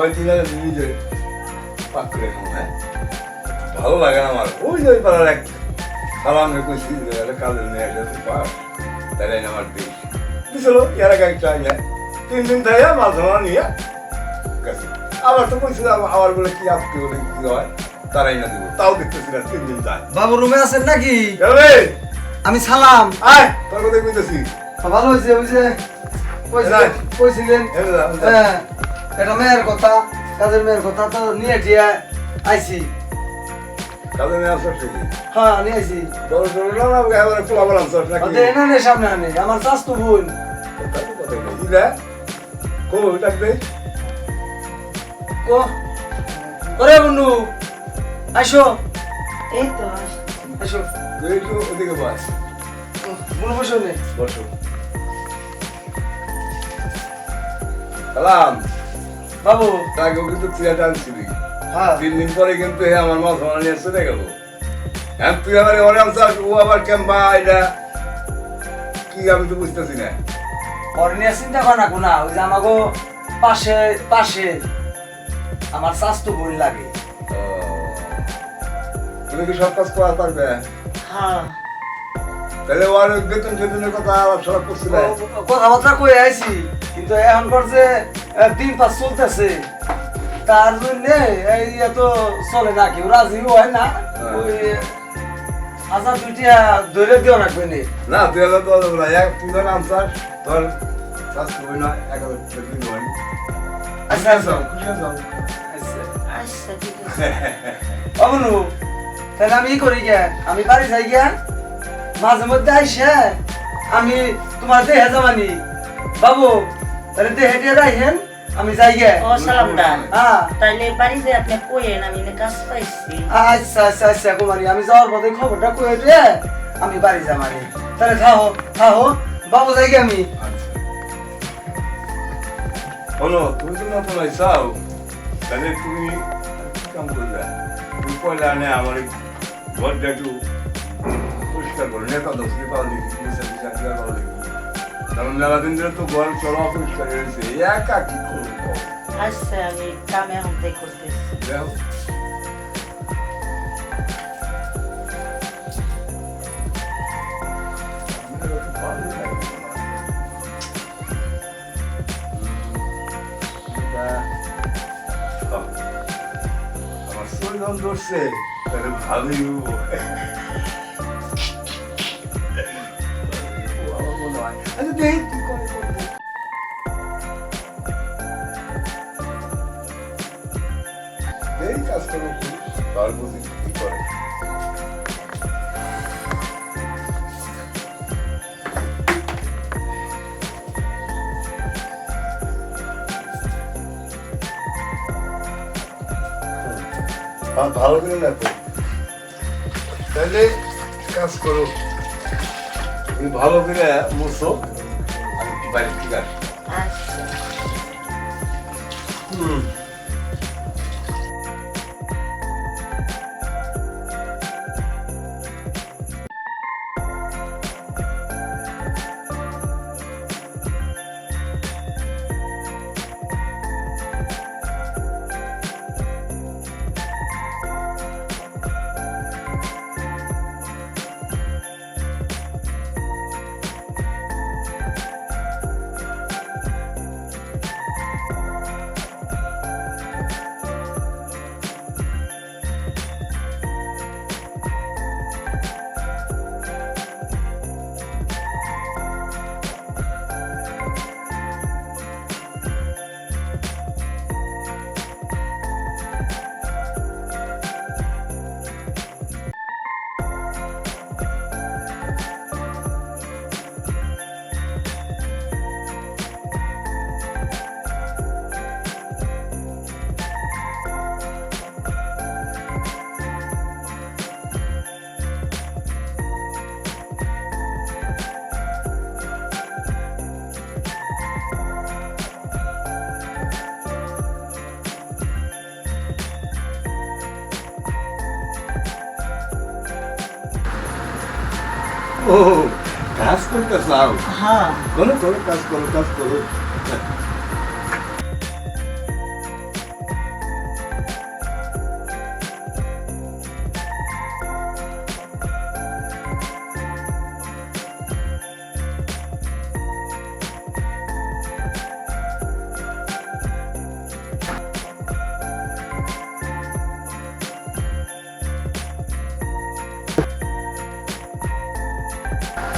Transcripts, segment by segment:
কয়দিন আগে নিজে পাক করে খাবো। হ্যাঁ, ভালো লাগে না আমার। ওই যে ওই পাড়ার এক সালামে কইছি কাজের মেয়ে একটা পাস তাই আমার দেশ দিছিল এর আগে একটা আইনে 3 দিন থাকে মাছ ধরা নিয়ে গেছে। আবার তো কইছিলাম আমার বলে কি আপনি বলে কি হয় তারাই না দিব, তাও দেখতেছি না 3 দিন যায়। বাবু রুমে আছেন নাকি? রে আমি সালাম। আয় তোর কথা কইতেছি। ভালো হয়েছে ওই যে কইছিলেন হ্যাঁ এটা মেয়ের কথা, কাজের মেয়ের কথা তো নিয়ে দিয়ে আইছি। কাজের মেয়ে আসছ নাকি? হ্যাঁ নিয়ে আইছি। বড় বড় না না এবারে পোলা বলা আসছ নাকি? ওদের না নে সামনে আনে আমার চাচতো বোন। ইলা কো এটা দে কো ওরে বন্ধু আসো এই তো আসো তুই তো ওদিকে বস। বলো বসো নে। বসো। সালাম বাবু তাকে কিন্তু চেয়ারটা আনছিলি। হ্যাঁ 3 দিন পরে কিন্তু আমার মাছ ধরা নিয়ে চলে গেল। হ্যাঁ তুই আমার ওরে আনছাস, ও আবার কেমবা এটা কি আমি তো বুঝতেছি না। ওর নিয়ে চিন্তা কর না কোনা ওই যে আমাগো পাশে পাশে আমার চাচতো বোন লাগে। ও, তুমি কি সব কাজ করা পারবে? হ্যাঁ তাহলে ওর বেতন বেতনের কথা আলাপ সালাপ করছিলে? কথাবার্তা কই আইছি কিন্তু এখন পর যে দিন পাস চলতেছে তার জন্য এই এত চলে না, কেউ রাজি হয় না। ওই 1000-2টা ধরে দিও রাখবে নে। না তুই হলো তো তুই ধর আনছাস তোর চাষ করবি না 1000 টাকা দিন হয়। আচ্ছা আচ্ছা খুশি আছো? আচ্ছা আচ্ছা ঠিক আছে। অবনু তাহলে আমি ই করি গে, আমি বাড়ি যাই গে, মাঝে মধ্যে আইসে আমি তোমার দেহে যাবানি। বাবু তাহলে দেহে দিয়ে রাখেন, আমি যাই গে। ও সালামদা হ্যাঁ তাইলে বাড়িতে আপনি কইেন আমি না কাজ পাইছি। আচ্ছা আচ্ছা আচ্ছা কুমারী, আমি যাওয়ার পথে খবরটা কয়ে দিয়ে আমি বাড়ি যাবানি। তাহলে থাও থাও বাবু যাই গে আমি। আচ্ছা শোনো, তুমি তো নতুন আইসাও, তাহলে তুমি কি কাম করবে? তুমি পয়লা নে আমার এই ঘরটা একটু পরিষ্কার করে নেতা দোষী পাওয়া দেখি পাওয়া দেখি, কারণ মেলা দিন ধরে তো ঘর চলা অপরিষ্কার হয়েছে, একা কি করবো? আচ্ছা আমি কামে এখন তাই করতেছি। দেখো আমার শরীর ধরছে তাহলে ভালোই হবো। আমার মনে হয় আচ্ছা দেখি কি করে করবো। এই কাজ করবো তার বুঝি কি করে। ভালো করে না তো তাহলে কাজ করো, তুমি ভালো করে মুছো, আমি কি বাড়ি ঠিক আছে। আচ্ছা ও কাজ করতে চাও? হ্যাঁ করো করো কাজ করো কাজ করো।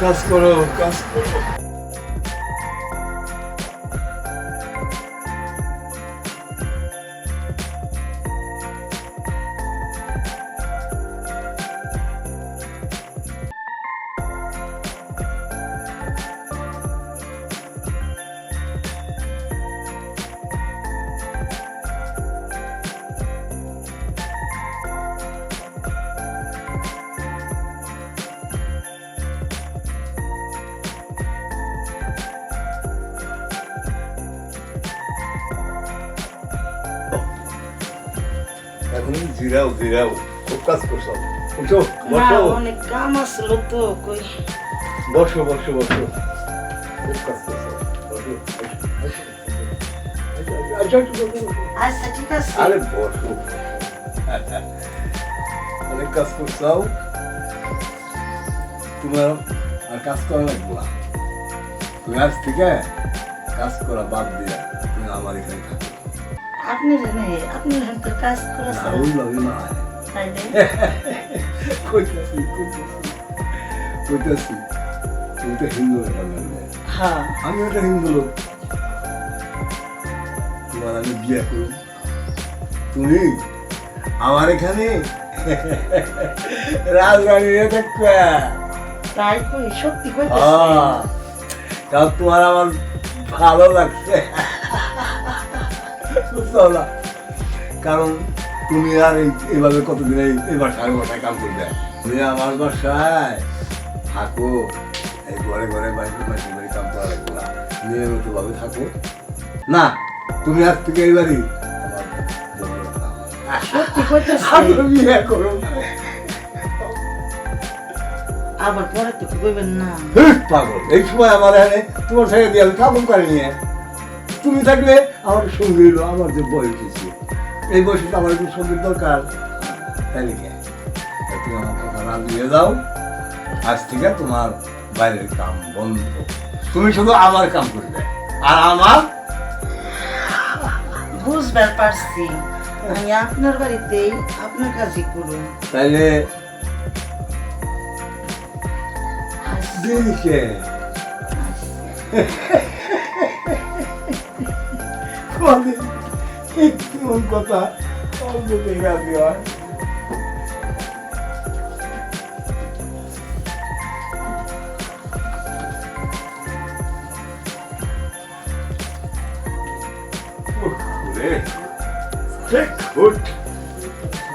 কাজ করো, কাজ করো। এখন জিরাও জিরাও, খুব কাজ করছো। উঠো, না বসো অনেক কাম আসছিল তো কই। বসো বসো বসো, খুব কাজ করছো। বসো, বসো, আচ্ছা, বসো। আচ্ছা ঠিক আছে। আরে বসো, অনেক কাজ করছো। তোমার আর কাজ করা লাগবে না। তুমি আজ থেকে কাজ করা বাদ দিয়ে তুমি আমার এখানে থাকো। আপনার আপনার হাতে কাজ করেছে ওই লাগে না, তাইলে কইতাছি কইতাছি, তুমি তো হিন্দু লাগবে, হ্যাঁ আমি একটা হিন্দু লোক। তোমার আমি বিয়ে করব, তুমি আমার এখানে রাজধানীতে থাকবে। তাই কই সত্যি কইতেছি। কারণ তোমার আমার ভালো লাগছে, বুঝছো না? কারণ তুমি আর এইভাবে কতদিন এই বাসায় বাসায় কাম করবে। তুমি আমার বাসায় থাকো, এই ঘরে ঘরে বাড়ি বাড়ি বাড়ি কাম করা লাগবে না, নিয়মিত ভাবে থাকো। না, তুমি আজ থেকে এইবারই আমার বউয়ের থাকো। সত্যি কইতেছি। আমি বিয়ে করো। আবার পরে তো কইবেন না। হেট পাগল, এই সময় আমার এখানে তোমার ছেড়ে দিয়ে আমি কাপড় করে নিয়ে তুমি থাকলে আমার সঙ্গে এলো। আমার যে বয়স হয়েছে, এই বয়সে তো আমার একটু সঙ্গীর দরকার। তাই লিখে তুমি আমার কথা রাজি হয়ে যাও। আজ থেকে তোমার বাইরের কাম বন্ধ, তুমি শুধু আমার কাম করবে আর আমার। বুঝবার পারছি, আমি আপনার বাড়িতেই আপনার কাজই করুন। তাইলে দিকে কোন কথা অল্প দেখা দেওয়া।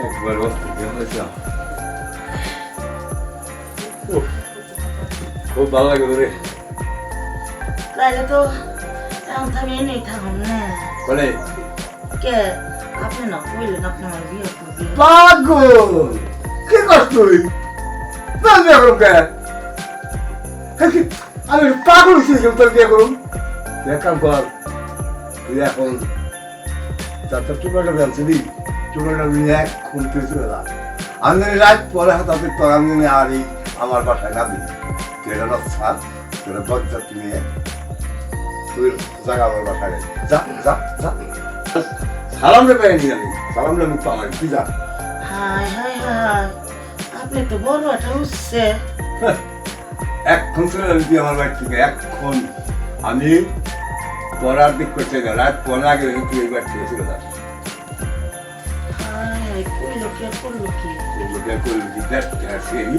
একবার অস্থির হয়েছিলাম, খুব ভালো লাগে রে। তাইলে তো এখন তো আমি এনেই থাকুন না। বলে কে আপনি না কইলেন আপনি আমার বিয়ে করবেন। পাগল, কি করছ তুই? আমি বিয়ে করুম কে? আমি পাগল ছিলাম, তোর বিয়ে করুম? তুই এক কাম কর, তুই এখন চারটা চুলাটা জানছিলি, চুলাটা নিয়ে এক খুনতে চলে যা। আমি জানি রাত পরে হাতে তোর আমি জানি আর আমার বাসায় না দিই। তুই এটা ছাড়, তুই বজ্জাত নিয়ে তুই জায়গা আমার বাসায় যা যা যা। সালাম রে পাইনি আমি, সালাম রে মুখ পামাই, তুই যা। হাই হাই হাই, আপনি তো বড় একটা উঠছে। এক্ষণ চলে যাবি তুই আমার বাড়ি থেকে, এক্ষণ। আমি পড়ার দিক করতে না, রাত পড়ার আগে তুই এই বাড়ি থেকে চলে যাস। হাই কইলো কি আর করলো কি? লোকের করবি কি দেখ সেই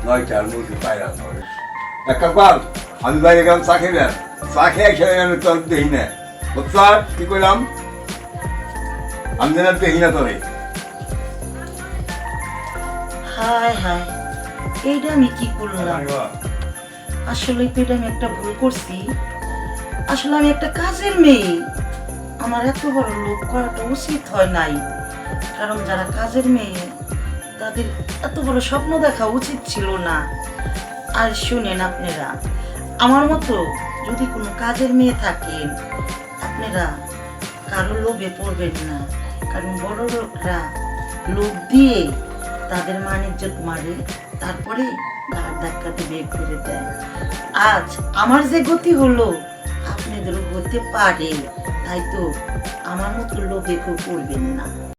9টার মধ্যে পায়রা ধরে। এক কাম কর, আমি বাইরে গেলাম চা খেয়ে নেন, চা খেয়ে খেয়ে আমি তোর দেখি না। বুঝছ কি করলাম? আমি যেন দেখি না তোরে। হাই হাই, এইটা আমি কি করলাম? আসলে তো এটা আমি একটা ভুল করছি। আসলে আমি একটা কাজের মেয়ে, আমার এত বড় লোভ করাটা উচিত হয় নাই। কারণ যারা কাজের মেয়ে তাদের এত বড় স্বপ্ন দেখা উচিত ছিল না। আর শুনেন আপনারা, আমার মতো যদি কোনো কাজের মেয়ে থাকেন, আপনারা কারো লোভে পড়বেন না। কারণ বড় লোকরা লোভ দিয়ে তাদের মান ইজ্জত মারে, তারপরে ঘাট ধাক্কাতে বের করে দেয়। আজ আমার যে গতি হলো আপনাদেরও হতে পারে, তাই তো আমার মতো লোভে কেউ পড়বেন না।